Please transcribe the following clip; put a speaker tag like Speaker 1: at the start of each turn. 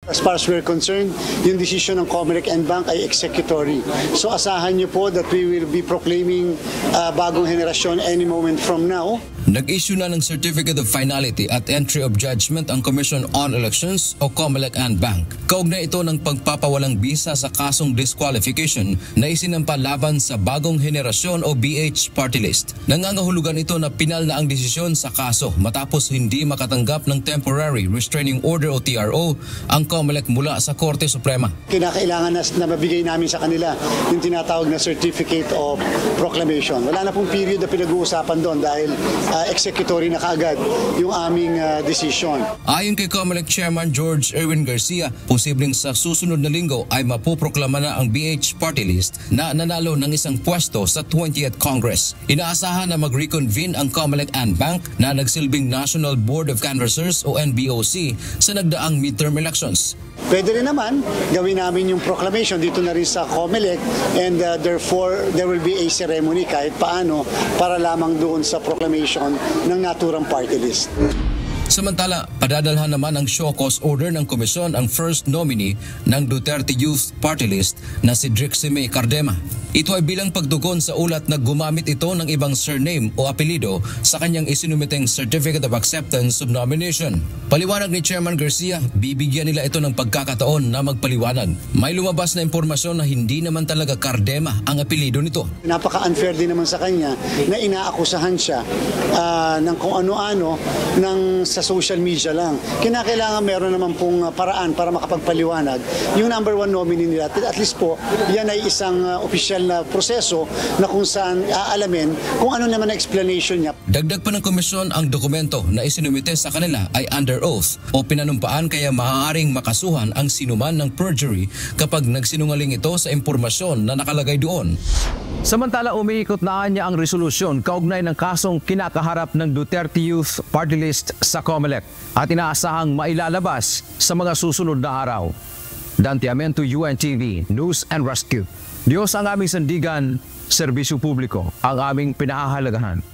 Speaker 1: As far as we're concerned, yung decision ng Comelec and Bank ay executory. So asahan niyo po that we will be proclaiming bagong henerasyon any moment from now.
Speaker 2: Nag-issue na ng Certificate of Finality at Entry of Judgment ang Commission on Elections o Comelec and Bank. Kaugnay ito ng pagpapawalang bisa sa kasong disqualification na isinampa laban sa bagong henerasyon o BH party list. Nangangahulugan ito na pinal na ang desisyon sa kaso matapos hindi makatanggap ng Temporary Restraining Order o TRO ang Comelec mula sa Korte Suprema.
Speaker 1: Kinakailangan na mabigay namin sa kanila yung tinatawag na Certificate of Proclamation. Wala na pong period na pinag-uusapan doon dahil executory na kaagad yung aming desisyon.
Speaker 2: Ayon kay Comelec Chairman George Erwin Garcia, posibleng sa susunod na linggo ay mapoproklama na ang BH party list na nanalo ng isang pwesto sa 20th Congress. Inaasahan na mag-reconvene ang Comelec and Bank na nagsilbing National Board of Canvassers o NBOC sa nagdaang midterm elections.
Speaker 1: Pwede rin naman gawin namin yung proclamation dito na rin sa Comelec and therefore there will be a ceremony kahit paano para lamang doon sa proclamation ng naturang party list.
Speaker 2: Samantala, padadalhan naman ang show cause order ng komisyon ang first nominee ng Duterte Youth Party List na si Drixime Cardema. Ito ay bilang pagtugon sa ulat na gumamit ito ng ibang surname o apelido sa kanyang isinumiteng Certificate of Acceptance of Nomination. Paliwanag ni Chairman Garcia, bibigyan nila ito ng pagkakataon na magpaliwanag. May lumabas na impormasyon na hindi naman talaga Cardema ang apelido nito.
Speaker 1: Napaka-unfair din naman sa kanya na inaakusahan siya ng kung ano-ano sa social media lang. Kinakailangan meron naman pong paraan para makapagpaliwanag. Yung number one nominee nila, at least po, yan ay isang opisyal na proseso na kung saan aalamin kung ano naman ang explanation niya.
Speaker 2: Dagdag pa ng komisyon, ang dokumento na isinumite sa kanila ay under oath o pinanumpaan kaya maaaring makasuhan ang sinuman ng perjury kapag nagsinungaling ito sa impormasyon na nakalagay doon.
Speaker 3: Samantala, umiikot na niya ang resolusyon kaugnay ng kasong kinakaharap ng Duterte Youth Party List sa Comelec at inaasahang mailalabas sa mga susunod na araw. Dante Amento, UNTV News and Rescue. Diyos ang aming sandigan, serbisyo publiko ang aming pinahahalagahan.